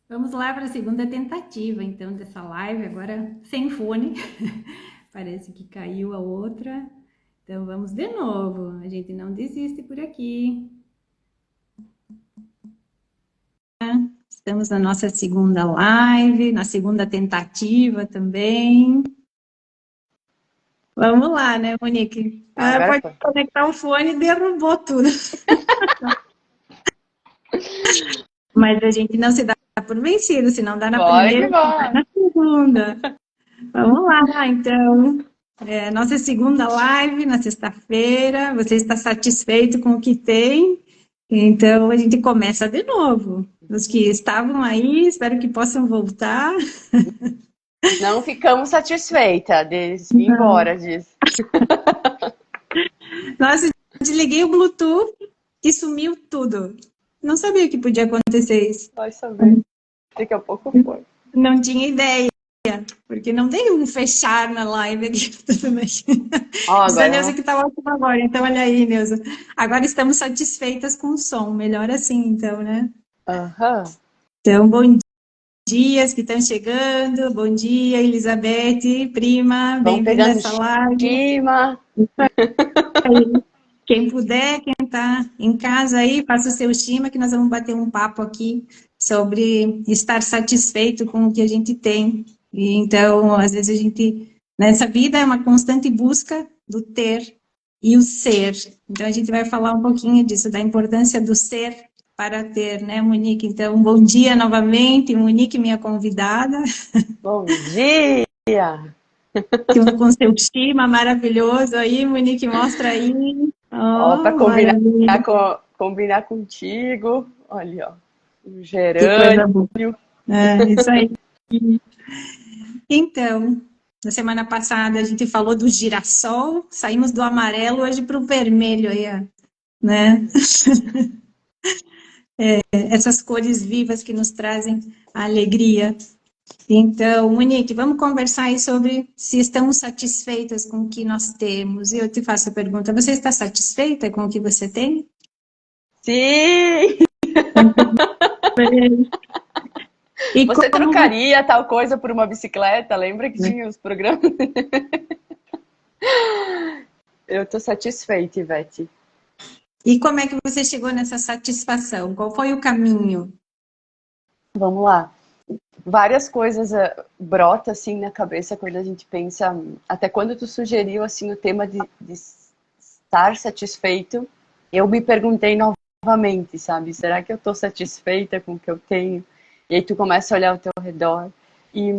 Vamos lá para a segunda tentativa, então, dessa live, agora sem fone. Parece que caiu a outra. Então, vamos de novo. A gente não desiste por aqui. Estamos na nossa segunda live, na segunda tentativa também. Vamos lá, né, Monique? Agora Pode foi. conectar o fone e derrubou tudo. Mas a gente não se dá por vencido, se não dá na Bora que primeira, dá bora. na segunda. Vamos lá, então. Nossa segunda live na sexta-feira. Você está satisfeito com o que tem? Então a gente começa de novo. Os que estavam aí, espero que possam voltar. Não ficamos satisfeitas de ir Não. embora disso. Nossa, desliguei o Bluetooth e sumiu tudo. Não sabia que podia acontecer isso. Vai saber. Daqui a pouco foi. Não tinha ideia, porque não tem um fechar na live aqui. Tudo bem. Ó, Diz a Neuza agora. que está ótimo agora, então olha aí, Neuza. Agora estamos satisfeitas com o som, melhor assim, então, né? Aham. Então, bom dia, que estão chegando. Bom dia, Elizabeth, prima, Vamos bem-vinda a pegando essa live. estima. Quem puder, quem está em casa aí, faça o seu estima, que nós vamos bater um papo aqui sobre estar satisfeito com o que a gente tem. E então, às vezes a gente, nessa vida é uma constante busca do ter e o ser. Então, a gente vai falar um pouquinho disso, da importância do ser para ter, né, Monique? Então, bom dia novamente, Monique, minha convidada, Bom dia. com seu estima maravilhoso aí, Monique, mostra aí. Ó, para Oh, combinar, maravilha. combinar contigo. Olha, ó. Um Que gerânio. coisa boa. Isso aí. Então, na semana passada a gente falou do girassol, saímos do amarelo hoje para o vermelho aí, ó, né? Essas cores vivas que nos trazem a alegria. Então, Monique, vamos conversar aí sobre se estamos satisfeitas com o que nós temos. E eu te faço a pergunta: você está satisfeita com o que você tem? Sim! E Você como você trocaria tal coisa por uma bicicleta? Lembra que tinha os programas? Eu tô satisfeita, Ivete. E como é que você chegou nessa satisfação? Qual foi o caminho? Vamos lá. Várias coisas brotam assim na cabeça quando a gente pensa. Até quando tu sugeriu assim o tema de estar satisfeito, eu me perguntei novamente, sabe? Será que eu estou satisfeita com o que eu tenho? E aí tu começa a olhar ao teu redor. E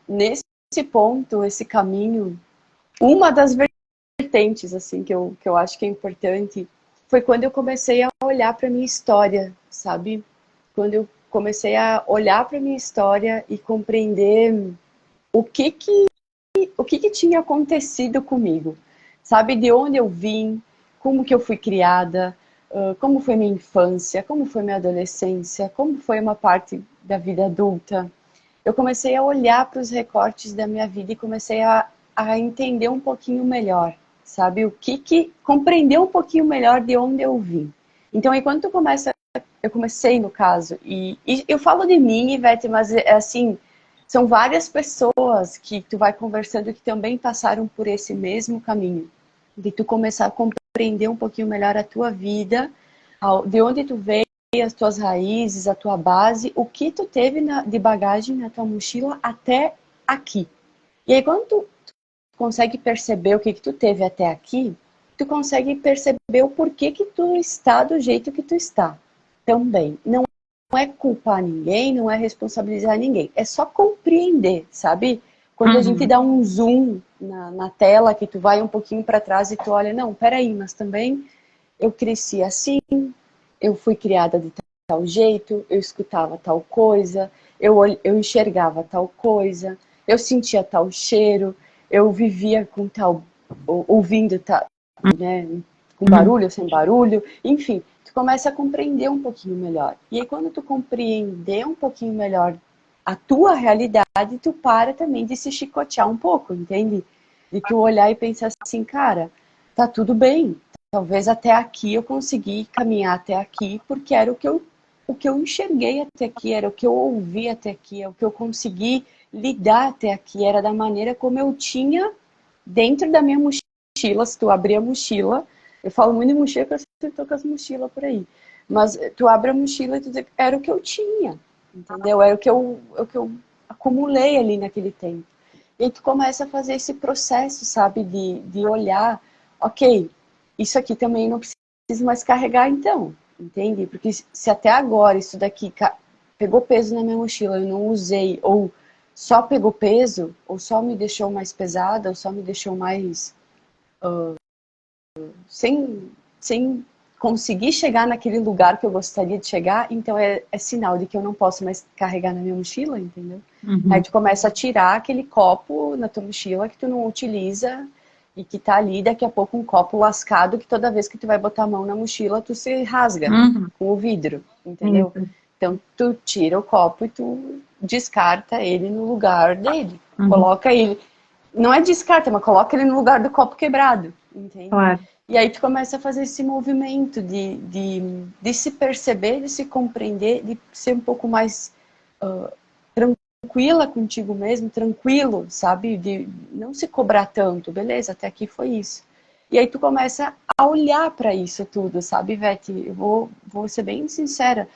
nesse ponto, esse caminho, uma das vertentes assim que eu acho que é importante foi quando eu comecei a olhar para minha história, sabe? Quando eu comecei a olhar para minha história e compreender o que que o que tinha acontecido comigo, sabe? De onde eu vim, como que eu fui criada, como foi minha infância, como foi minha adolescência, como foi uma parte da vida adulta. Eu comecei a olhar para os recortes da minha vida e comecei a entender um pouquinho melhor, sabe? Compreender um pouquinho melhor de onde eu vim. Então, enquanto tu começa, eu comecei no caso, e eu falo de mim, Ivete, mas é assim, são várias pessoas que tu vai conversando que também passaram por esse mesmo caminho, de tu começar a compreender um pouquinho melhor a tua vida, de onde tu veio, as tuas raízes, a tua base, o que tu teve de bagagem na tua mochila até aqui. E aí quando tu consegue perceber o que tu teve até aqui, tu consegue perceber o porquê que tu está do jeito que tu está também. Não é culpar ninguém, não é responsabilizar ninguém. É só compreender, sabe? Quando a gente Uhum. dá um zoom na tela, que tu vai um pouquinho para trás e tu olha, não, peraí, mas também eu cresci assim, eu fui criada de tal jeito, eu escutava tal coisa, eu enxergava tal coisa, eu sentia tal cheiro, eu vivia com tal, ouvindo tal, né, com Uhum. barulho, sem barulho, enfim, tu começa a compreender um pouquinho melhor. E aí quando tu compreender um pouquinho melhor a tua realidade, tu para também de se chicotear um pouco, entende? De tu olhar e pensar assim, cara, tá tudo bem. Talvez até aqui eu consegui caminhar até aqui porque era o que eu o que eu enxerguei até aqui, era o que eu ouvi até aqui, é o que eu consegui lidar até aqui, era da maneira como eu tinha dentro da minha mochila. Se tu abrir a mochila, eu falo muito de mochila porque eu tô com as mochilas por aí, mas tu abre a mochila e tu diz, era o que eu tinha, entendeu? Era o que eu acumulei ali naquele tempo. E aí tu começa a fazer esse processo, sabe, de olhar, ok, isso aqui também não preciso mais carregar então, entende? Porque se até agora isso daqui pegou peso na minha mochila, eu não usei, ou só pegou peso, ou só me deixou mais pesada, ou só me deixou mais sem conseguir chegar naquele lugar que eu gostaria de chegar, então é sinal de que eu não posso mais carregar na minha mochila, entendeu? Uhum. Aí tu começa a tirar aquele copo na tua mochila que tu não utiliza e que tá ali, daqui a pouco um copo lascado que toda vez que tu vai botar a mão na mochila, tu se rasga com o vidro, entendeu? Isso. Então tu tira o copo e tu descarta ele no lugar dele. Uhum. Coloca ele, não é descarta, mas coloca ele no lugar do copo quebrado, entende? Claro. E aí tu começa a fazer esse movimento de se perceber, de se compreender, de ser um pouco mais tranquila contigo mesmo, tranquilo, sabe? De não se cobrar tanto, beleza, até aqui foi isso. E aí tu começa a olhar para isso tudo, sabe, Ivete? Eu vou ser bem sincera.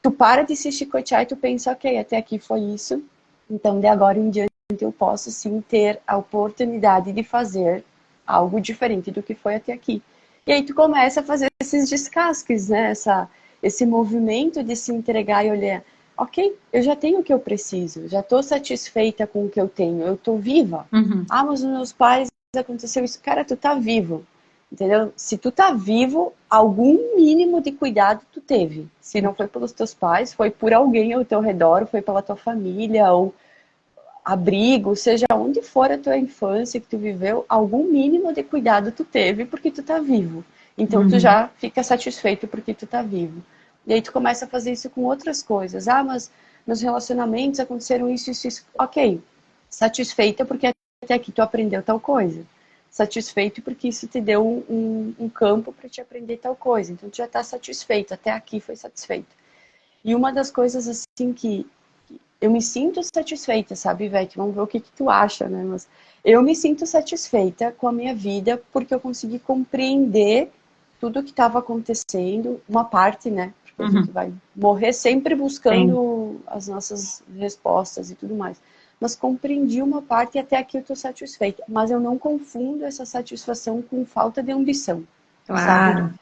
Tu para de se chicotear e tu pensa, ok, até aqui foi isso, então de agora em diante eu posso sim ter a oportunidade de fazer algo diferente do que foi até aqui. E aí tu começa a fazer esses descasques, né? Esse movimento de se entregar e olhar, ok, eu já tenho o que eu preciso, já estou satisfeita com o que eu tenho, eu estou viva. Uhum. Ah, mas os meus pais aconteceu isso. Cara, tu tá vivo. Entendeu? Se tu tá vivo, algum mínimo de cuidado tu teve. Se não foi pelos teus pais, foi por alguém ao teu redor, foi pela tua família, ou abrigo, seja onde for a tua infância que tu viveu, algum mínimo de cuidado tu teve porque tu tá vivo. Então tu já fica satisfeito porque tu tá vivo. E aí tu começa a fazer isso com outras coisas. Ah, mas nos relacionamentos aconteceram isso, isso, isso. Ok, satisfeita porque até aqui tu aprendeu tal coisa. Satisfeito porque isso te deu um campo para te aprender tal coisa. Então tu já tá satisfeito, até aqui foi satisfeito. E uma das coisas assim que eu me sinto satisfeita, sabe, Ivete? Vamos ver o que tu acha, né? Mas eu me sinto satisfeita com a minha vida porque eu consegui compreender tudo o que estava acontecendo, uma parte, né? Porque a gente vai morrer sempre buscando as nossas respostas e tudo mais. Mas compreendi uma parte e até aqui eu estou satisfeita. Mas eu não confundo essa satisfação com falta de ambição, sabe? Claro.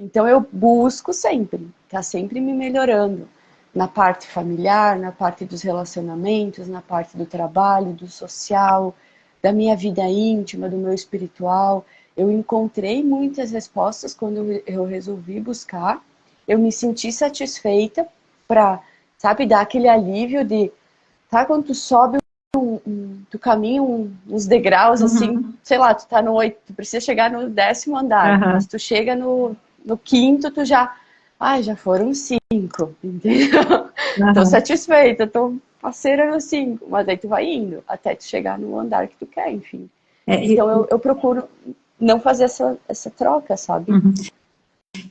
Então eu busco sempre, tá sempre me melhorando na parte familiar, na parte dos relacionamentos, na parte do trabalho, do social, da minha vida íntima, do meu espiritual. Eu encontrei muitas respostas quando eu resolvi buscar. Eu me senti satisfeita para, sabe, dar aquele alívio de, tá, quando tu sobe tu caminha uns degraus assim, sei lá, tu tá no 8, tu precisa chegar no 10º andar, mas tu chega no 5º, tu já, já foram 5, entendeu? Tô satisfeita, tô parceira no 5, mas aí tu vai indo até tu chegar no andar que tu quer, enfim. Então eu procuro não fazer essa troca, sabe?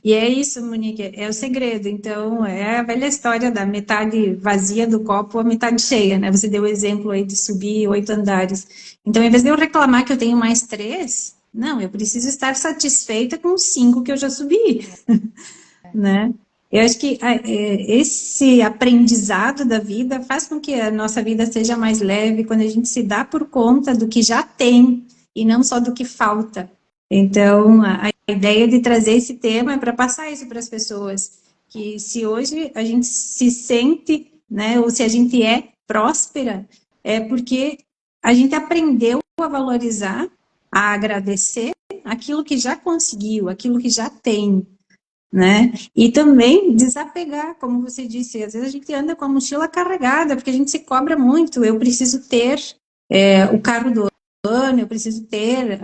E é isso, Monique, é o segredo. Então, é a velha história da metade vazia do copo, a metade cheia, né? Você deu o exemplo aí de subir 8 andares. Então, em vez de eu reclamar que eu tenho mais 3, não, eu preciso estar satisfeita com os 5 que eu já subi, né? Eu acho que esse aprendizado da vida faz com que a nossa vida seja mais leve quando a gente se dá por conta do que já tem e não só do que falta. Então, a ideia de trazer esse tema é para passar isso para as pessoas, que se hoje a gente se sente, né, ou se a gente é próspera, é porque a gente aprendeu a valorizar, a agradecer aquilo que já conseguiu, aquilo que já tem, né? E também desapegar, como você disse, às vezes a gente anda com a mochila carregada, porque a gente se cobra muito, eu preciso ter o carro do ano, eu preciso ter,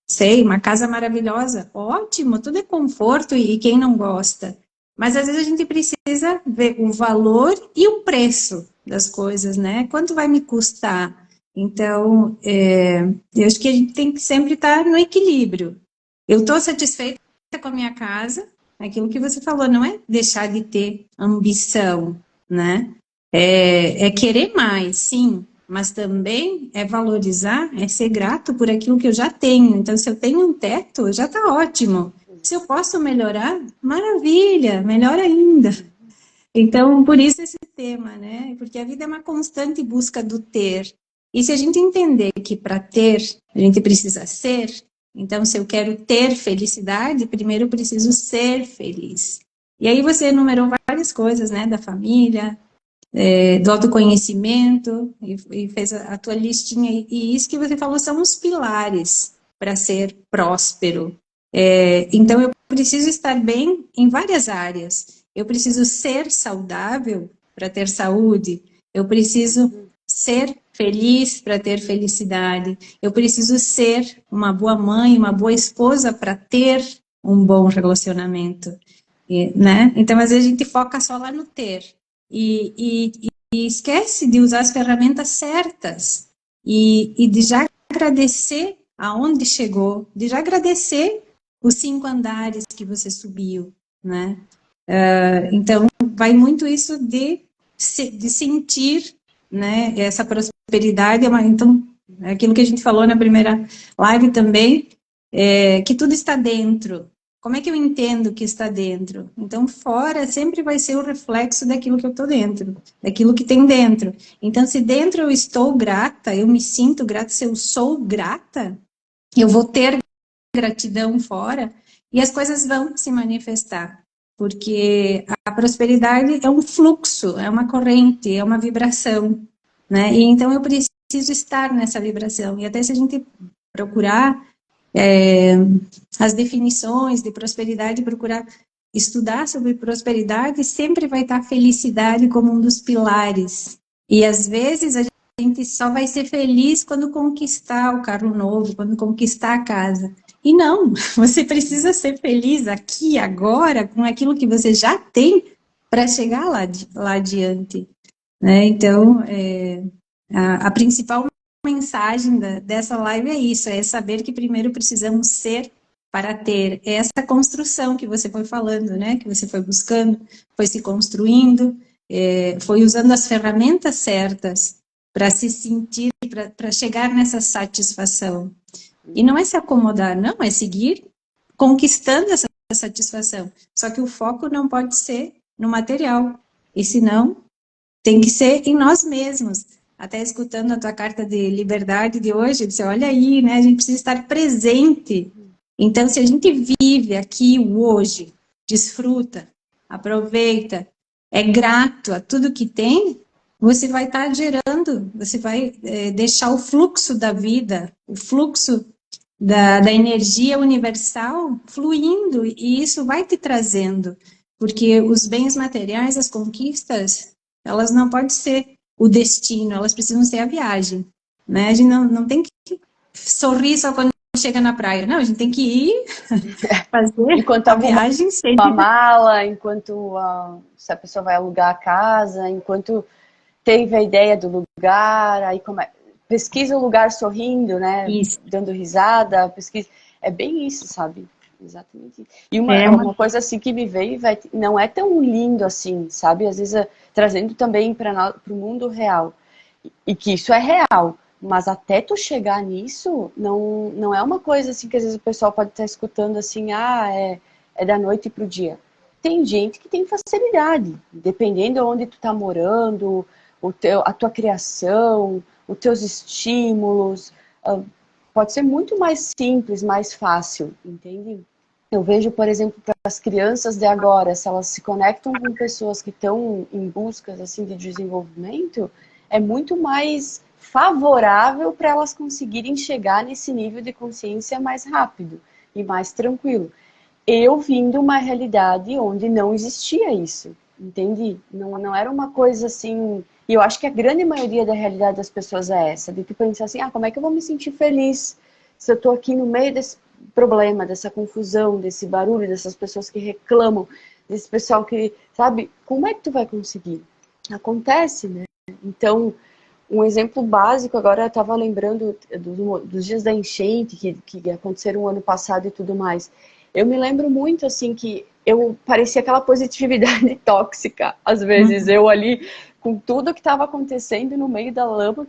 sei, uma casa maravilhosa, ótimo, tudo é conforto e quem não gosta, mas às vezes a gente precisa ver o valor e o preço das coisas, né? Quanto vai me custar? Então, eu acho que a gente tem que sempre estar no equilíbrio. Eu estou satisfeita com a minha casa, aquilo que você falou, não é deixar de ter ambição, né? É querer mais, sim, mas também é valorizar, é ser grato por aquilo que eu já tenho. Então, se eu tenho um teto, já está ótimo. Se eu posso melhorar, maravilha, melhor ainda. Então, por isso esse tema, né? Porque a vida é uma constante busca do ter. E se a gente entender que para ter, a gente precisa ser, então, se eu quero ter felicidade, primeiro eu preciso ser feliz. E aí você enumerou várias coisas, né? Da família, do autoconhecimento, e fez a tua listinha. E isso que você falou são os pilares para ser próspero. Então, eu preciso estar bem em várias áreas. Eu preciso ser saudável para ter saúde. Eu preciso ser feliz para ter felicidade. Eu preciso ser uma boa mãe, uma boa esposa para ter um bom relacionamento, né? Então, às vezes a gente foca só lá no ter e esquece de usar as ferramentas certas e de já agradecer aonde chegou, de já agradecer os 5 andares que você subiu, né? Então, vai muito isso de sentir, né, essa prosperidade. Então, aquilo que a gente falou na primeira live também, que tudo está dentro. Como é que eu entendo que está dentro? Então, fora sempre vai ser o reflexo daquilo que eu estou dentro, daquilo que tem dentro. Então, se dentro eu estou grata, eu me sinto grata, se eu sou grata, eu vou ter gratidão fora e as coisas vão se manifestar, porque a prosperidade é um fluxo, é uma corrente, é uma vibração, né? E então eu preciso estar nessa vibração. E até se a gente procurar as definições de prosperidade, procurar estudar sobre prosperidade, sempre vai estar felicidade como um dos pilares. E às vezes a gente só vai ser feliz quando conquistar o carro novo, quando conquistar a casa. E não, você precisa ser feliz aqui, agora, com aquilo que você já tem para chegar lá adiante. Né? Então, a principal mensagem dessa live é isso, é saber que primeiro precisamos ser para ter. É essa construção que você foi falando, né? Que você foi buscando, foi se construindo, foi usando as ferramentas certas para se sentir, para chegar nessa satisfação. E não é se acomodar, não, é seguir conquistando essa satisfação. Só que o foco não pode ser no material, e senão tem que ser em nós mesmos. Até escutando a tua carta de liberdade de hoje, eu disse, olha aí, né? A gente precisa estar presente. Então, se a gente vive aqui o hoje, desfruta, aproveita, é grato a tudo que tem, você vai estar gerando, você vai deixar o fluxo da vida, o fluxo da energia universal fluindo, e isso vai te trazendo, porque os bens materiais, as conquistas, elas não podem ser o destino, elas precisam ser a viagem, né? A gente não tem que sorrir só quando chega na praia, não, a gente tem que ir fazer Enquanto a arruma viagem a sempre. mala, enquanto se a pessoa vai alugar a casa, enquanto teve a ideia do lugar, aí pesquisa o lugar sorrindo, né? Isso, Dando risada, pesquisa. É bem isso, sabe? Exatamente isso. E é uma coisa assim que me veio, não é tão lindo assim, sabe? Às vezes trazendo também para o mundo real. E que isso é real. Mas até tu chegar nisso, não é uma coisa assim que às vezes o pessoal pode estar escutando assim, é da noite pro dia. Tem gente que tem facilidade, dependendo de onde tu tá morando, a tua criação, os teus estímulos, pode ser muito mais simples, mais fácil, entende? Eu vejo, por exemplo, para as crianças de agora, se elas se conectam com pessoas que estão em busca assim, de desenvolvimento, é muito mais favorável para elas conseguirem chegar nesse nível de consciência mais rápido e mais tranquilo. Eu vim de uma realidade onde não existia isso, entende? Não era uma coisa assim. E eu acho que a grande maioria da realidade das pessoas é essa, de tu pensar assim, como é que eu vou me sentir feliz se eu estou aqui no meio desse problema, dessa confusão, desse barulho, dessas pessoas que reclamam, desse pessoal que, sabe, como é que tu vai conseguir? Acontece, né? Então, um exemplo básico, agora eu estava lembrando dos dias da enchente que aconteceram o ano passado e tudo mais. Eu me lembro muito, assim, que parecia aquela positividade tóxica, às vezes, eu ali, com tudo que estava acontecendo no meio da lama,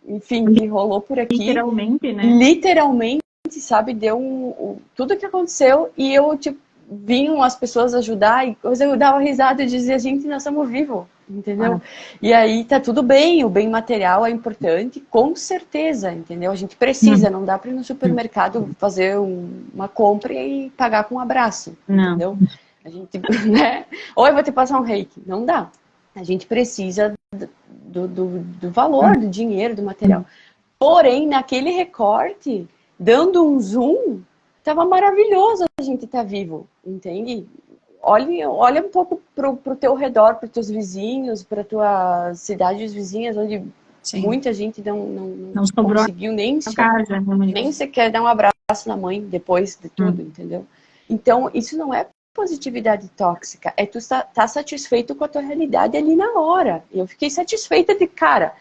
enfim, que rolou por aqui. Literalmente, né? Literalmente, sabe, deu tudo que aconteceu, e eu, tipo, vinham as pessoas ajudar, e eu dava risada e dizia, gente, nós estamos vivos, entendeu? E aí tá tudo bem, o bem material é importante, com certeza, entendeu? A gente precisa, não dá para ir no supermercado fazer uma compra e pagar com um abraço, entendeu? A gente, né? Ou eu vou ter que passar um reiki, não dá. A gente precisa do valor, do dinheiro, do material. Porém, naquele recorte, dando um zoom, tava maravilhoso a gente estar vivo, entende? Olha um pouco pro teu redor, para teus vizinhos, para tuas cidades vizinhas, onde muita gente não conseguiu nem sequer dar um abraço na mãe depois de tudo, entendeu? Então, isso não é positividade tóxica, é tu tá satisfeito com a tua realidade ali na hora. Eu fiquei satisfeita de, cara,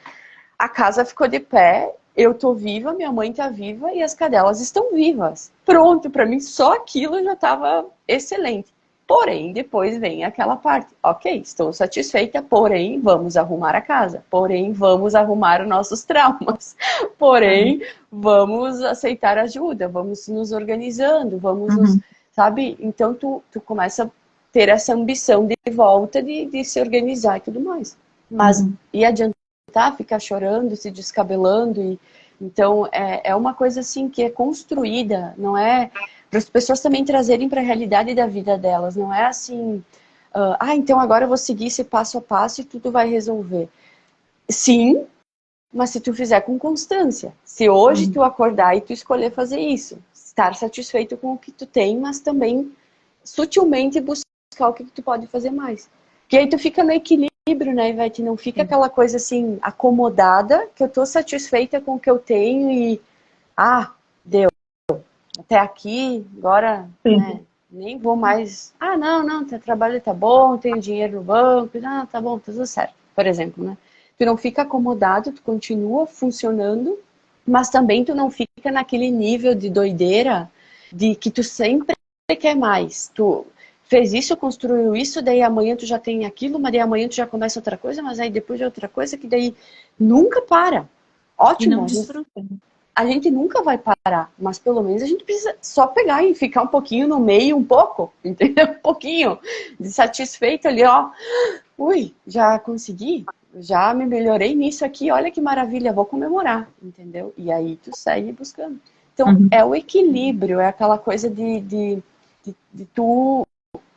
a casa ficou de pé, eu tô viva, minha mãe tá viva e as cadelas estão vivas. Pronto, para mim só aquilo já estava excelente. Porém, depois vem aquela parte. Ok, estou satisfeita, porém, vamos arrumar a casa. Porém, vamos arrumar os nossos traumas. Porém, vamos aceitar ajuda, vamos nos organizando, vamos nos... Sabe? Então, tu começa a ter essa ambição de volta de se organizar e tudo mais. Mas, e adiantar ficar chorando, se descabelando. Então, é uma coisa assim que é construída, não é... Para as pessoas também trazerem para a realidade da vida delas. Não é assim, então agora eu vou seguir esse passo a passo e tudo vai resolver. Sim, mas se tu fizer com constância. Se hoje tu acordar e tu escolher fazer isso, estar satisfeito com o que tu tem, mas também sutilmente buscar o que tu pode fazer mais. Porque aí tu fica no equilíbrio, né, Ivete? Não fica aquela coisa assim, acomodada, que eu tô satisfeita com o que eu tenho e... deu. Até aqui, agora, né, nem vou mais... não, teu trabalho tá bom, tenho dinheiro no banco, tá bom, tá tudo certo. Por exemplo, né? Tu não fica acomodado, tu continua funcionando, mas também tu não fica naquele nível de doideira de que tu sempre quer mais. Tu fez isso, construiu isso, daí amanhã tu já tem aquilo, mas daí amanhã tu já começa outra coisa, mas aí depois é outra coisa, que daí nunca para. Ótimo. E não desfruta. A gente nunca vai parar, mas pelo menos a gente precisa só pegar e ficar um pouquinho no meio, um pouco, entendeu? Um pouquinho de satisfeito ali, ó. Ui, já consegui, já me melhorei nisso aqui, olha que maravilha, vou comemorar, entendeu? E aí tu segue buscando. Então, é o equilíbrio, é aquela coisa de tu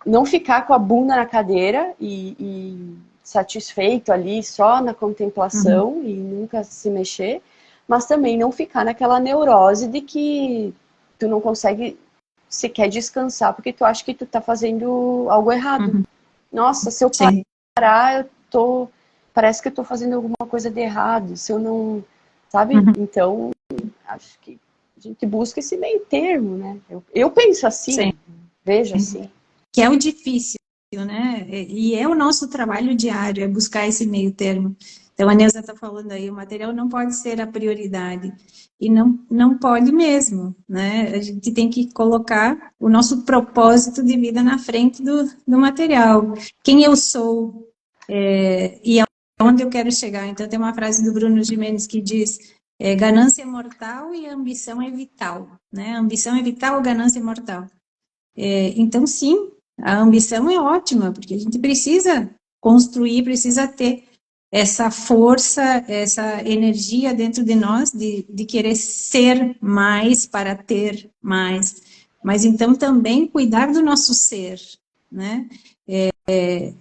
não ficar com a bunda na cadeira e satisfeito ali só na contemplação e nunca se mexer, mas também não ficar naquela neurose de que tu não consegue sequer descansar porque tu acha que tu tá fazendo algo errado. Nossa, se eu parar, parece que eu tô fazendo alguma coisa de errado, se eu não, sabe? Então, acho que a gente busca esse meio termo, né? Eu penso assim, vejo assim. Que é o difícil, né? E é o nosso trabalho diário, é buscar esse meio termo. Então, a Neuza está falando aí, o material não pode ser a prioridade. E não pode mesmo, né? A gente tem que colocar o nosso propósito de vida na frente do material. Quem eu sou e aonde eu quero chegar. Então, tem uma frase do Bruno Gimenez que diz: ganância é mortal e ambição é vital. Né? Ambição é vital, ganância é mortal. Então, sim, a ambição é ótima, porque a gente precisa construir, precisa ter essa força, essa energia dentro de nós de querer ser mais para ter mais. Mas então também cuidar do nosso ser, né?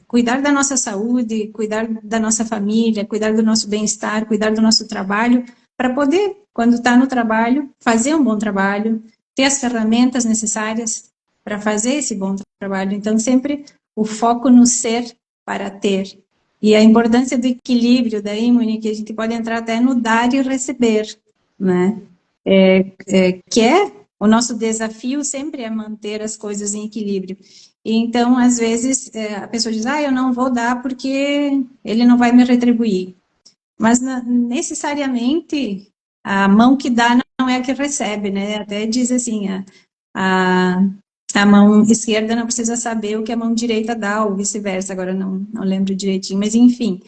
Cuidar da nossa saúde, cuidar da nossa família, cuidar do nosso bem-estar, cuidar do nosso trabalho, para poder, quando está no trabalho, fazer um bom trabalho, ter as ferramentas necessárias para fazer esse bom trabalho. Então, sempre o foco no ser para ter. E a importância do equilíbrio, daí, Monique, a gente pode entrar até no dar e receber, né? Que é o nosso desafio sempre é manter as coisas em equilíbrio. E então, às vezes, a pessoa diz, eu não vou dar porque ele não vai me retribuir. Mas, necessariamente, a mão que dá não é a que recebe, né? Até diz assim, a a mão esquerda não precisa saber o que a mão direita dá, ou vice-versa, agora não lembro direitinho, mas enfim,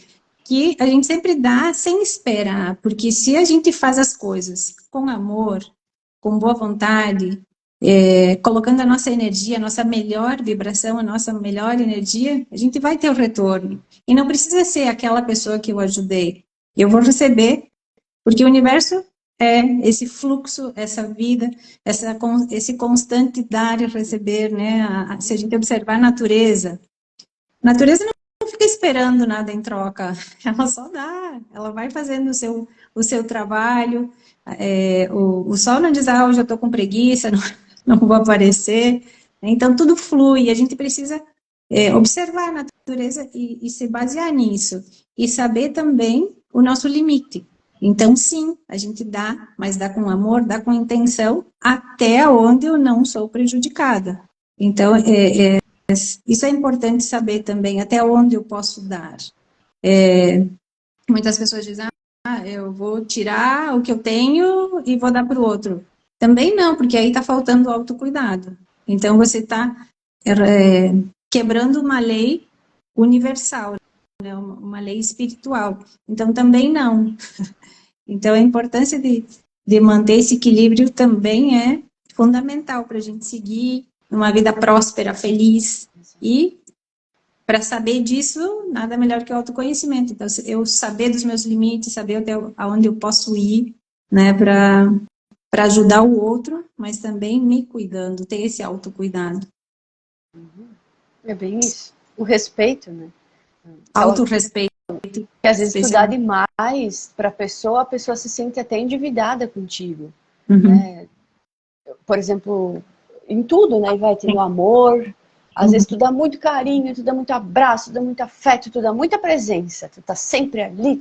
que a gente sempre dá sem esperar, porque se a gente faz as coisas com amor, com boa vontade, colocando a nossa energia, a nossa melhor vibração, a nossa melhor energia, a gente vai ter o retorno. E não precisa ser aquela pessoa que eu ajudei. Eu vou receber, porque o universo é esse fluxo, essa vida, esse constante dar e receber, né? Se a gente observar a natureza não fica esperando nada em troca, ela só dá, ela vai fazendo o seu trabalho. O sol não diz, hoje eu estou com preguiça, não vou aparecer. Então, tudo flui, a gente precisa observar a natureza e se basear nisso. E saber também o nosso limite. Então, sim, a gente dá, mas dá com amor, dá com intenção, até onde eu não sou prejudicada. Então, isso é importante saber também, até onde eu posso dar. Muitas pessoas dizem, eu vou tirar o que eu tenho e vou dar para o outro. Também não, porque aí está faltando autocuidado. Então, você está quebrando uma lei universal, né? Uma lei espiritual. Então, também não. Então, a importância de manter esse equilíbrio também é fundamental para a gente seguir uma vida próspera, feliz. E, para saber disso, nada melhor que o autoconhecimento. Então, eu saber dos meus limites, saber até aonde eu posso ir, né, para ajudar o outro, mas também me cuidando, ter esse autocuidado. É bem isso. O respeito, né? Autorrespeito. Que às vezes tu dá demais para a pessoa se sente até endividada contigo. Né? Por exemplo, em tudo, né, Ivete? No amor, às vezes tu dá muito carinho, tu dá muito abraço, tu dá muito afeto, tu dá muita presença, tu tá sempre ali,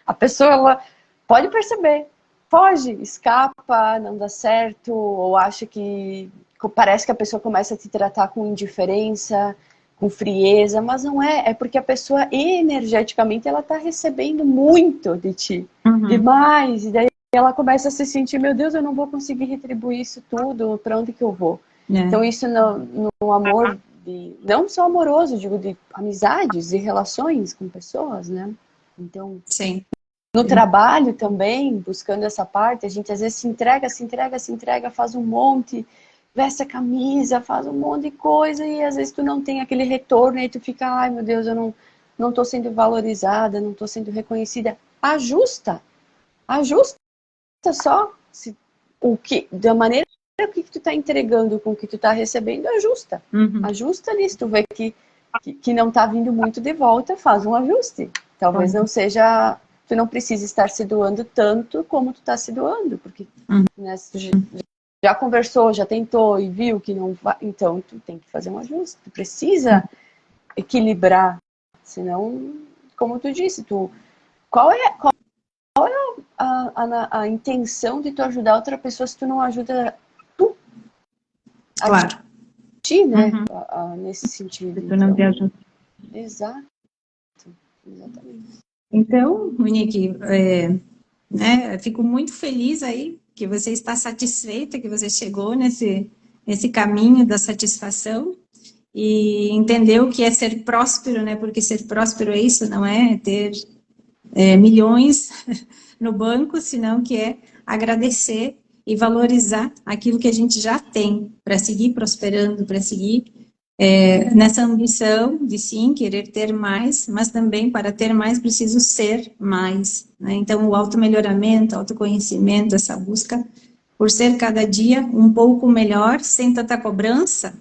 a pessoa, ela pode perceber, foge, escapa, não dá certo, ou acha que parece que a pessoa começa a te tratar com indiferença, com frieza, mas não é, é porque a pessoa energeticamente ela tá recebendo muito de ti, demais, e daí ela começa a se sentir, meu Deus, eu não vou conseguir retribuir isso tudo, para onde que eu vou? Então isso no amor, não só amoroso, digo, de amizades e relações com pessoas, né? Então, sim. No trabalho também, buscando essa parte, a gente às vezes se entrega, faz um monte, veste a camisa, faz um monte de coisa e às vezes tu não tem aquele retorno e tu fica, ai meu Deus, eu não tô sendo valorizada, não tô sendo reconhecida. Ajusta só da maneira que tu tá entregando com o que tu tá recebendo, ajusta. Ajusta nisso, tu vê que não tá vindo muito de volta, faz um ajuste. Talvez não seja, tu não precisa estar se doando tanto como tu tá se doando, porque né, tu já conversou, já tentou e viu que não vai, então tu tem que fazer um ajuste, tu precisa equilibrar, senão, como tu disse, qual é a intenção de tu ajudar outra pessoa se tu não ajuda tu Claro. ti, né? Nesse sentido. Se tu não te ajuda. Exato. Exatamente. Então, Monique, né, fico muito feliz aí que você está satisfeita, que você chegou nesse caminho da satisfação e entendeu que é ser próspero, né? Porque ser próspero é isso, não é ter milhões no banco, senão que é agradecer e valorizar aquilo que a gente já tem para seguir prosperando, para seguir nessa ambição de sim, querer ter mais, mas também para ter mais preciso ser mais, né? Então o automelhoramento, autoconhecimento, essa busca por ser cada dia um pouco melhor, sem tanta cobrança,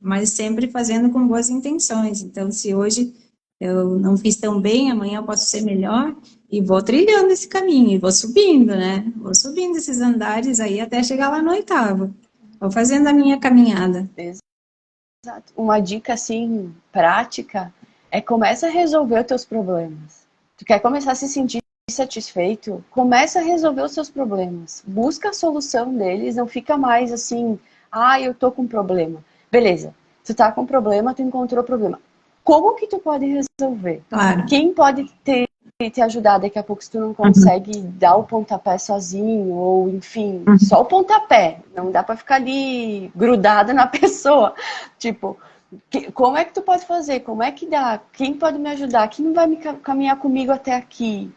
mas sempre fazendo com boas intenções. Então se hoje eu não fiz tão bem, amanhã eu posso ser melhor e vou trilhando esse caminho, e vou subindo, né? Vou subindo esses andares aí até chegar lá no 8º. Vou fazendo a minha caminhada. Exato. Uma dica, assim, prática, é começa a resolver os teus problemas. Tu quer começar a se sentir satisfeito? Começa a resolver os seus problemas. Busca a solução deles, não fica mais assim, eu tô com problema. Beleza, tu tá com problema, tu encontrou problema. Como que tu pode resolver? Claro. Quem pode te te ajudar daqui a pouco se tu não consegue dar o pontapé sozinho, ou enfim, só o pontapé, não dá pra ficar ali grudada na pessoa, tipo, como é que tu pode fazer, como é que dá, quem pode me ajudar, quem vai caminhar comigo até aqui,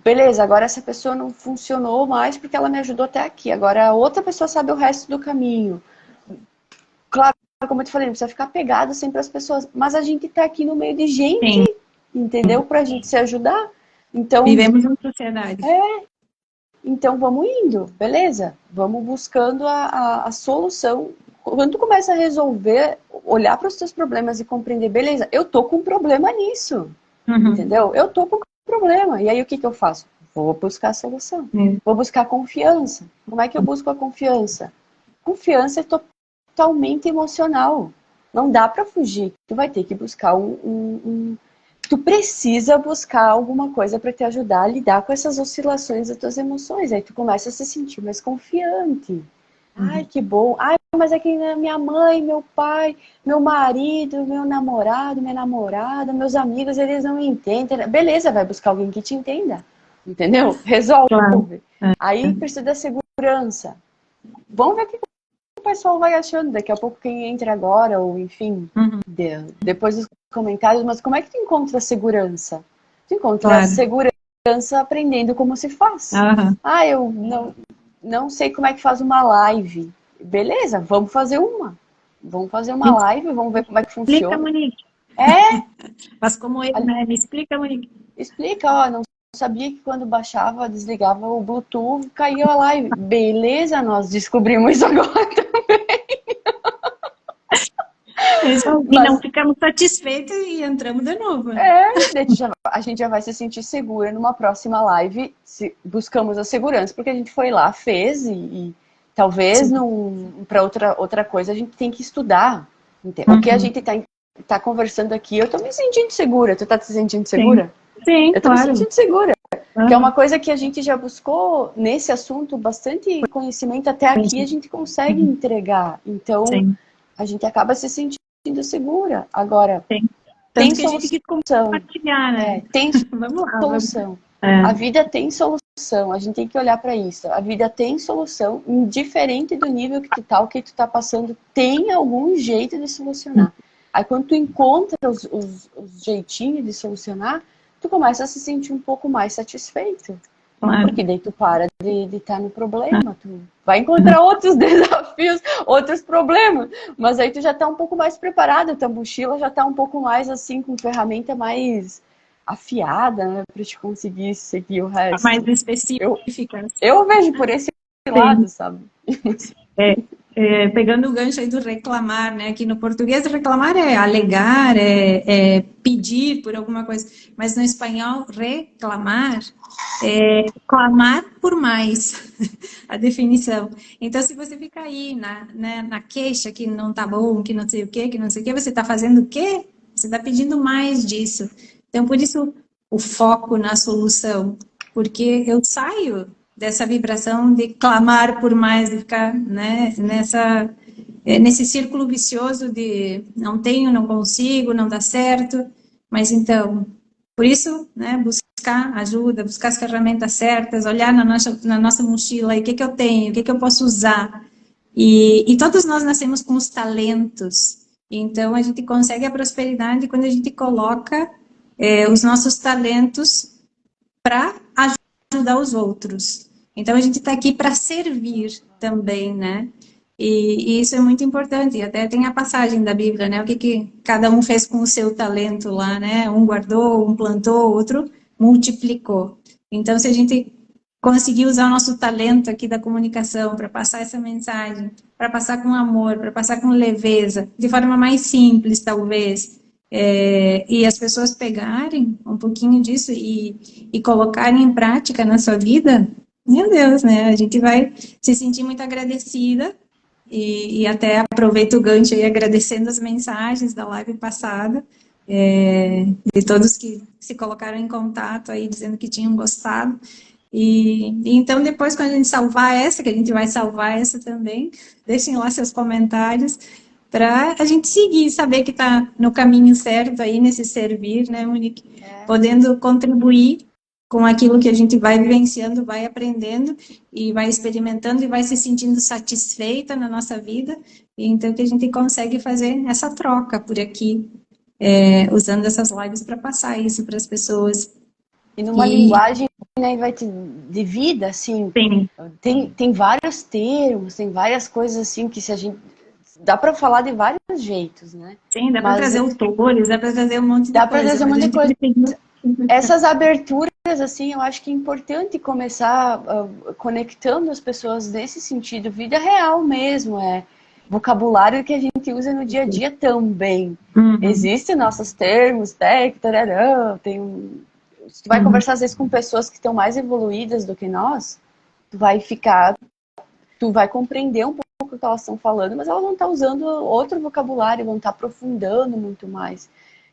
beleza, agora essa pessoa não funcionou mais porque ela me ajudou até aqui, agora a outra pessoa sabe o resto do caminho. Claro, como eu te falei, não precisa ficar pegado sempre às pessoas, mas a gente tá aqui no meio de gente, Sim. entendeu? Pra gente se ajudar. Então, vivemos em sociedade. Então vamos indo, beleza? Vamos buscando a solução. Quando tu começa a resolver, olhar para os teus problemas e compreender, beleza, eu tô com um problema nisso, entendeu? Eu tô com um problema. E aí o que eu faço? Vou buscar a solução. Vou buscar confiança. Como é que eu busco a confiança? Confiança é totalmente emocional. Não dá para fugir. Tu vai ter que buscar tu precisa buscar alguma coisa para te ajudar a lidar com essas oscilações das tuas emoções. Aí tu começa a se sentir mais confiante. Ai, que bom. Ai, mas é que minha mãe, meu pai, meu marido, meu namorado, minha namorada, meus amigos, eles não me entendem. Beleza, vai buscar alguém que te entenda. Entendeu? Resolve. Claro. Aí precisa da segurança. Vamos ver o que o pessoal vai achando. Daqui a pouco quem entra agora, ou enfim, depois dos comentários, mas como é que tu encontra segurança? Tu encontra segurança aprendendo como se faz. Ah, eu não sei como é que faz uma live. Beleza, vamos fazer uma. Vamos fazer uma live, vamos ver como é que funciona. Explica, Monique. Mas como eu, né? Me explica, Monique. Explica, ó, não sabia que quando baixava, desligava o Bluetooth, caía a live. Beleza, nós descobrimos isso agora também. E não ficamos satisfeitos e entramos de novo. A gente já vai se sentir segura numa próxima live, se buscamos a segurança, porque a gente foi lá, fez e talvez para outra coisa a gente tem que estudar. O que a gente tá conversando aqui, eu tô me sentindo segura. Tu tá se sentindo segura? Sim, eu tô me sentindo segura. Que é uma coisa que a gente já buscou nesse assunto, bastante conhecimento até aqui a gente consegue entregar. Então, a gente acaba se sentindo segura. Agora, tem solução. Né? Tem solução. A vida tem solução. A gente tem que olhar para isso. A vida tem solução, indiferente do nível que tu tá, o que tu tá passando, tem algum jeito de solucionar. Aí quando tu encontra os jeitinhos de solucionar, tu começa a se sentir um pouco mais satisfeito. Porque daí tu para de estar no problema, tu vai encontrar outros desafios, outros problemas, mas aí tu já tá um pouco mais preparado, tua mochila já tá um pouco mais assim, com ferramenta mais afiada, né, pra te conseguir seguir o resto. Mais específica. Eu vejo por esse lado, sabe? Pegando o gancho aí do reclamar, né? Aqui no português, reclamar é alegar, é pedir por alguma coisa. Mas no espanhol, reclamar é clamar por mais, a definição. Então, se você fica aí na queixa que não tá bom, que não sei o quê, você está fazendo o quê? Você está pedindo mais disso. Então, por isso, o foco na solução. Porque eu saio dessa vibração de clamar por mais, de ficar, né, nesse círculo vicioso de não tenho, não consigo, não dá certo. Mas então, por isso, né, buscar ajuda, buscar as ferramentas certas, olhar na nossa mochila, e o que eu tenho, o que eu posso usar. E todos nós nascemos com os talentos. Então, a gente consegue a prosperidade quando a gente coloca os nossos talentos para ajudar os outros. Então, a gente está aqui para servir também, né? E isso é muito importante. Até tem a passagem da Bíblia, né? O que cada um fez com o seu talento lá, né? Um guardou, um plantou, outro multiplicou. Então, se a gente conseguir usar o nosso talento aqui da comunicação para passar essa mensagem, para passar com amor, para passar com leveza, de forma mais simples, talvez, e as pessoas pegarem um pouquinho disso e colocarem em prática na sua vida, meu Deus, né? A gente vai se sentir muito agradecida e até aproveito o gancho aí agradecendo as mensagens da live passada, de todos que se colocaram em contato aí dizendo que tinham gostado. E então depois quando a gente salvar essa, que a gente vai salvar essa também, deixem lá seus comentários para a gente seguir, saber que está no caminho certo aí, nesse servir, né, Monique? Podendo contribuir com aquilo que a gente vai vivenciando, vai aprendendo e vai experimentando e vai se sentindo satisfeita na nossa vida. E então que a gente consegue fazer essa troca por aqui, usando essas lives para passar isso para as pessoas. E numa linguagem, né, de vida, assim, tem vários termos, tem várias coisas assim que se a gente dá para falar de vários jeitos, né? Sim, dá para trazer autores, dá para trazer um monte de coisa. Dá para trazer um monte de coisa. Essas aberturas, assim, eu acho que é importante começar conectando as pessoas nesse sentido, vida real mesmo, vocabulário que a gente usa no dia a dia também. Existem nossos termos, se tu vai conversar às vezes com pessoas que estão mais evoluídas do que nós, tu vai compreender um pouco o que elas estão falando, mas elas vão estar usando outro vocabulário, vão estar aprofundando muito mais.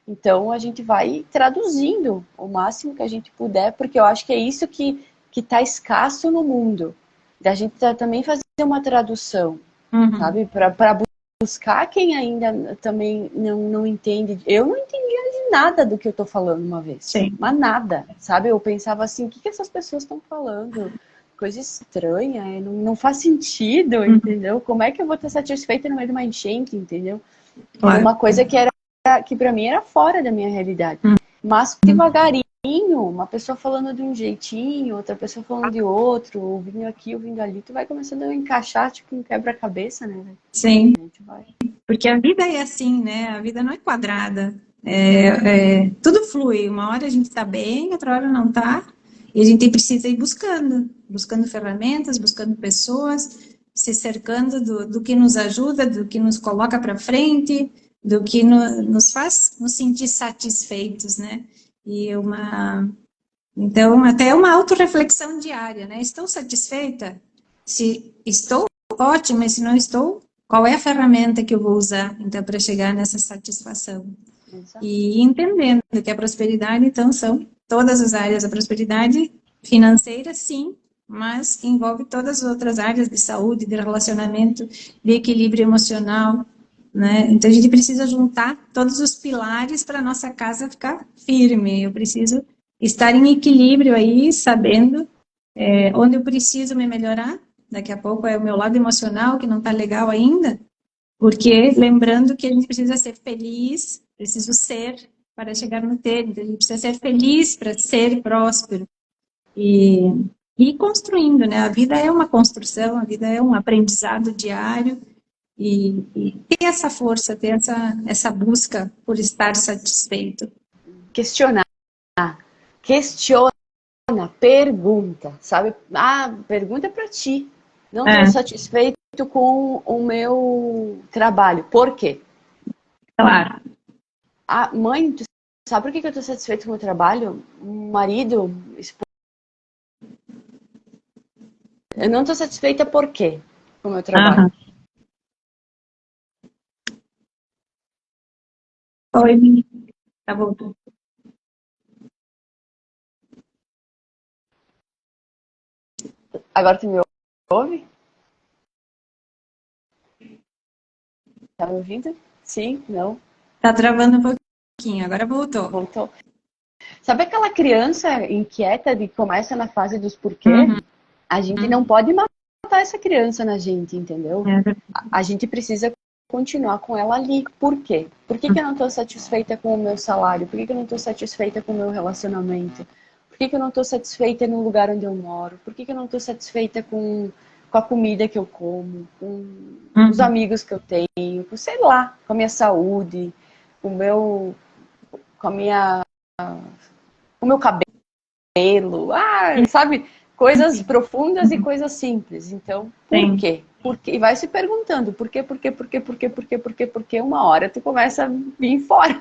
Então a gente vai traduzindo o máximo que a gente puder, porque eu acho que é isso que está escasso no mundo. Da gente também fazer uma tradução, sabe? Para buscar quem ainda também não entende. Eu não entendia de nada do que eu estou falando uma vez. Sim. Mas nada, sabe? Eu pensava assim, o que essas pessoas estão falando? Coisa estranha, não faz sentido, entendeu? Como é que eu vou estar satisfeita no meio de uma enchente, entendeu? Claro. Uma coisa que para mim era fora da minha realidade. Mas devagarinho, uma pessoa falando de um jeitinho, outra pessoa falando de outro, ouvindo aqui, ouvindo ali, tu vai começando a encaixar, tipo um quebra-cabeça, né? Sim, porque a vida é assim, né? A vida não é quadrada. Tudo flui. Uma hora a gente está bem, outra hora não está. E a gente precisa ir buscando ferramentas, buscando pessoas, se cercando do que nos ajuda, do que nos coloca para frente, do que nos faz nos sentir satisfeitos, né? Então, até uma autorreflexão diária, né? Estou satisfeita? Se estou, ótimo, e se não estou, qual é a ferramenta que eu vou usar, então, para chegar nessa satisfação? Exato. E entendendo que a prosperidade, então, são todas as áreas da prosperidade financeira, sim, mas envolve todas as outras áreas de saúde, de relacionamento, de equilíbrio emocional, né? Então, a gente precisa juntar todos os pilares para a nossa casa ficar firme. Eu preciso estar em equilíbrio aí, sabendo onde eu preciso me melhorar. Daqui a pouco é o meu lado emocional que não está legal ainda, porque lembrando que a gente precisa ser feliz, preciso ser para chegar no ter, então a gente precisa ser feliz para ser próspero. E ir construindo, né? A vida é uma construção, a vida é um aprendizado diário, e ter essa força, ter essa busca por estar satisfeito. Questiona, pergunta, sabe? Pergunta para ti. Não estou satisfeito com o meu trabalho. Por quê? Claro. Mãe, tu sabe por que eu estou satisfeito com o meu trabalho? Marido, esposa. Eu não estou satisfeita por quê? Com o meu trabalho. Oi, tá voltando. Agora tu me ouve? Tá me ouvindo? Sim? Não? Tá travando um pouquinho, agora voltou. Voltou. Sabe aquela criança inquieta que começa na fase dos porquê? A gente não pode matar essa criança na gente, entendeu? A gente precisa continuar com ela ali. Por quê? Por que eu não estou satisfeita com o meu salário? Por que eu não estou satisfeita com o meu relacionamento? Por que eu não estou satisfeita no lugar onde eu moro? Por que eu não estou satisfeita com a comida que eu como? Com os amigos que eu tenho? Com, sei lá, com a minha saúde? Com o meu cabelo? Sabe? Coisas profundas e coisas simples. Então, por quê? E vai se perguntando, por quê? Porque uma hora tu começa a vir fora.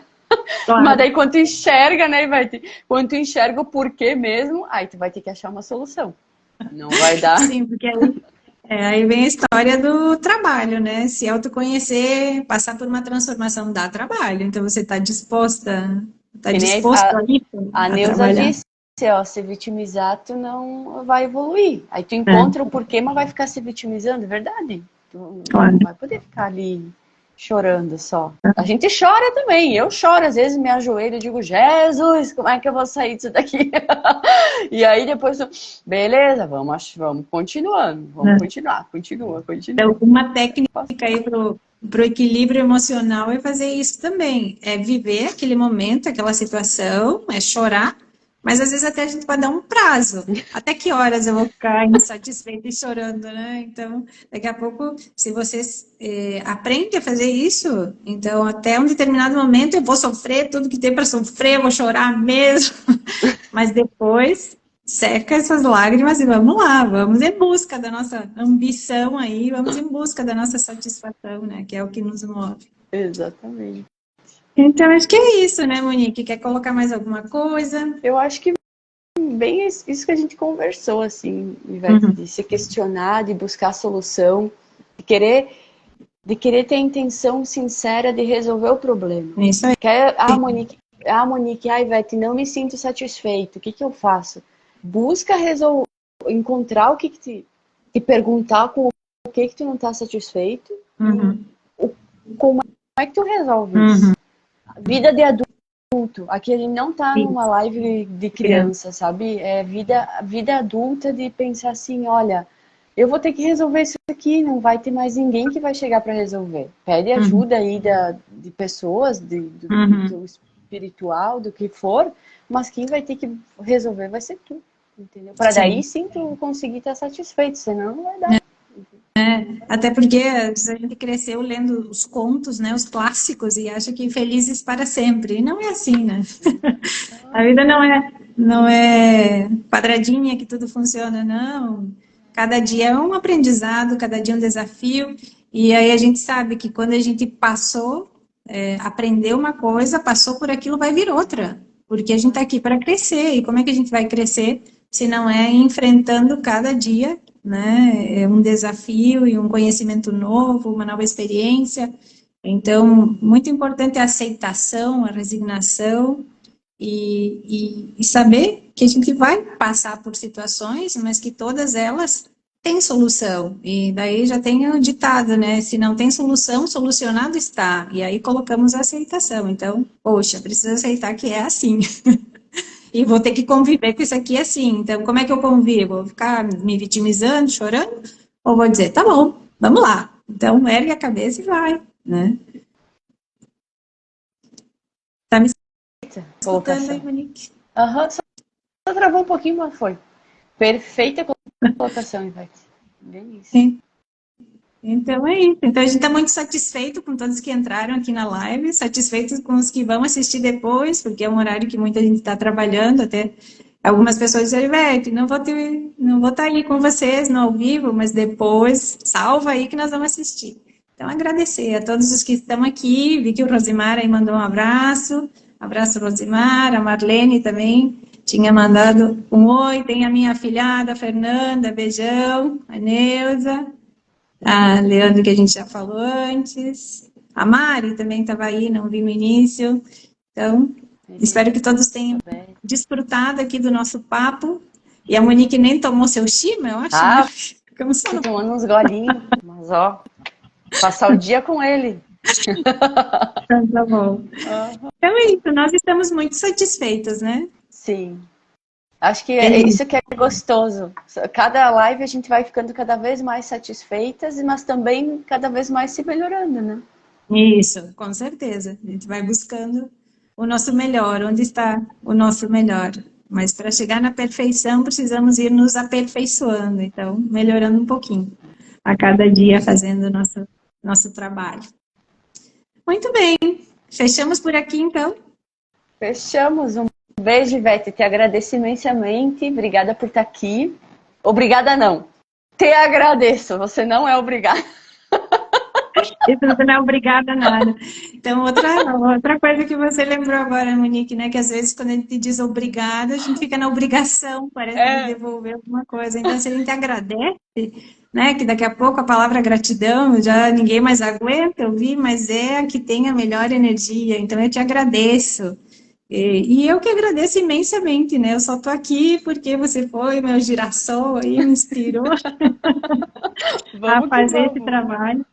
Claro. Mas daí quando tu enxerga, né, quando tu enxerga o porquê mesmo, aí tu vai ter que achar uma solução. Não vai dar. Sim, porque aí vem a história do trabalho, né? Se autoconhecer, passar por uma transformação dá trabalho. Então você está disposto a isso? A Neuza disse, se vitimizar, tu não vai evoluir. Aí tu encontra o porquê, mas vai ficar se vitimizando, é verdade? Tu não vai poder ficar ali chorando só. A gente chora também, eu choro, às vezes me ajoelho e digo, Jesus, como é que eu vou sair disso daqui? E aí depois, beleza, vamos continuando, vamos continuar, continua. Então, uma técnica aí para o equilíbrio emocional é fazer isso também, é viver aquele momento, aquela situação, é chorar, mas às vezes até a gente pode dar um prazo. Até que horas eu vou ficar insatisfeita e chorando, né? Então, daqui a pouco, se você aprende a fazer isso, então até um determinado momento eu vou sofrer tudo que tem para sofrer, eu vou chorar mesmo, mas depois seca essas lágrimas e vamos lá, vamos em busca da nossa ambição aí, vamos em busca da nossa satisfação, né? Que é o que nos move. Exatamente. Então, acho que é isso, né, Monique? Quer colocar mais alguma coisa? Eu acho que bem isso que a gente conversou, assim, Ivete, de se questionar, de buscar solução, de querer ter a intenção sincera de resolver o problema. Isso aí. Monique, Ivete, não me sinto satisfeito, o que eu faço? Busca encontrar o que te perguntar com o que tu não está satisfeito, como é que tu resolve isso? Vida de adulto, aqui a gente não tá numa live de criança, sabe? É vida adulta de pensar assim, olha, eu vou ter que resolver isso aqui, não vai ter mais ninguém que vai chegar para resolver. Pede ajuda aí de pessoas, do espiritual, do que for, mas quem vai ter que resolver vai ser tu, entendeu? Para daí sim tu conseguir estar satisfeito, senão não vai dar. Até porque a gente cresceu lendo os contos, né, os clássicos, e acha que felizes para sempre. E não é assim, né? A vida não é quadradinha que tudo funciona, não. Cada dia é um aprendizado, cada dia é um desafio. E aí a gente sabe que quando a gente aprendeu uma coisa, passou por aquilo, vai vir outra. Porque a gente está aqui para crescer. E como é que a gente vai crescer se não é enfrentando cada dia, né? É um desafio e um conhecimento novo, uma nova experiência. Então, muito importante a aceitação, a resignação e saber que a gente vai passar por situações, mas que todas elas têm solução. E daí já tem o ditado, né? Se não tem solução, solucionado está. E aí colocamos a aceitação. Então, poxa, preciso aceitar que é assim. E vou ter que conviver com isso aqui assim. Então, como é que eu convivo? Vou ficar me vitimizando, chorando? Ou vou dizer, tá bom, vamos lá. Então, ergue a cabeça e vai, né? Tá me escutando aí, Monique? Só travou um pouquinho, mas foi. Perfeita colocação, Ivete. Bem isso. Sim. Então é isso. Então a gente está muito satisfeito com todos que entraram aqui na live, satisfeitos com os que vão assistir depois, porque é um horário que muita gente está trabalhando, até algumas pessoas dizem, Ivete, não vou estar aí com vocês no ao vivo, mas depois salva aí que nós vamos assistir. Então agradecer a todos os que estão aqui, vi que o Rosimar aí mandou um abraço Rosimar, a Marlene também tinha mandado um oi, tem a minha afilhada, a Fernanda, beijão, a Neuza, a Leandro, que a gente já falou antes, a Mari também estava aí, não vi no início. Então, espero que todos tenham desfrutado aqui do nosso papo. E a Monique nem tomou seu chima, eu acho, né? Ficamos só tomando uns golinhos, mas ó, passar o dia com ele. Então, tá bom. Então é isso, nós estamos muito satisfeitas, né? Sim. Acho que é isso que é gostoso. Cada live a gente vai ficando cada vez mais satisfeitas, mas também cada vez mais se melhorando, né? Isso, com certeza. A gente vai buscando o nosso melhor, onde está o nosso melhor. Mas para chegar na perfeição, precisamos ir nos aperfeiçoando, então, melhorando um pouquinho a cada dia, fazendo o nosso trabalho. Muito bem, fechamos por aqui, então? Fechamos. Um beijo, Ivete, te agradeço imensamente, obrigada por estar aqui. Obrigada não, te agradeço, você não é obrigada. Isso não é obrigada a nada. Então, outra coisa que você lembrou agora, Monique, né? Que às vezes quando a gente diz obrigada, a gente fica na obrigação, parece de devolver alguma coisa. Então, se a gente agradece, né? Que daqui a pouco a palavra gratidão já ninguém mais aguenta ouvir, mas é a que tem a melhor energia. Então, eu te agradeço. E eu que agradeço imensamente, né? Eu só tô aqui porque você foi meu girassol aí, me inspirou a fazer esse trabalho.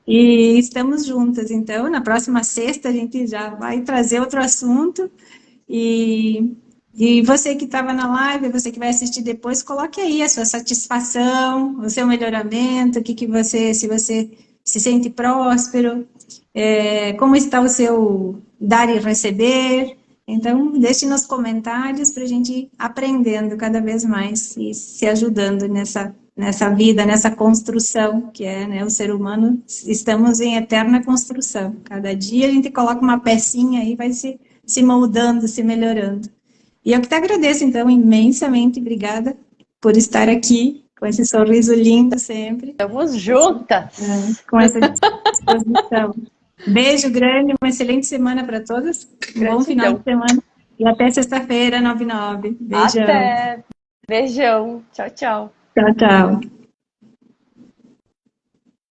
E estamos juntas. Então, na próxima sexta, a gente já vai trazer outro assunto. E você que estava na live, você que vai assistir depois, coloque aí a sua satisfação, o seu melhoramento, o que, que você, se você se sente próspero, como está o seu dar e receber. Então, deixe nos comentários para a gente ir aprendendo cada vez mais e se ajudando nessa vida, nessa construção que é, né, o ser humano. Estamos em eterna construção. Cada dia a gente coloca uma pecinha aí, vai se moldando, se melhorando. E eu que te agradeço, então, imensamente. Obrigada por estar aqui com esse sorriso lindo sempre. Estamos juntas! Com essa disposição. Beijo grande, uma excelente semana para todas. Um bom final de semana. E até sexta-feira, 9h09. Beijão. Até! Beijão. Tchau, tchau. Tchau, tchau.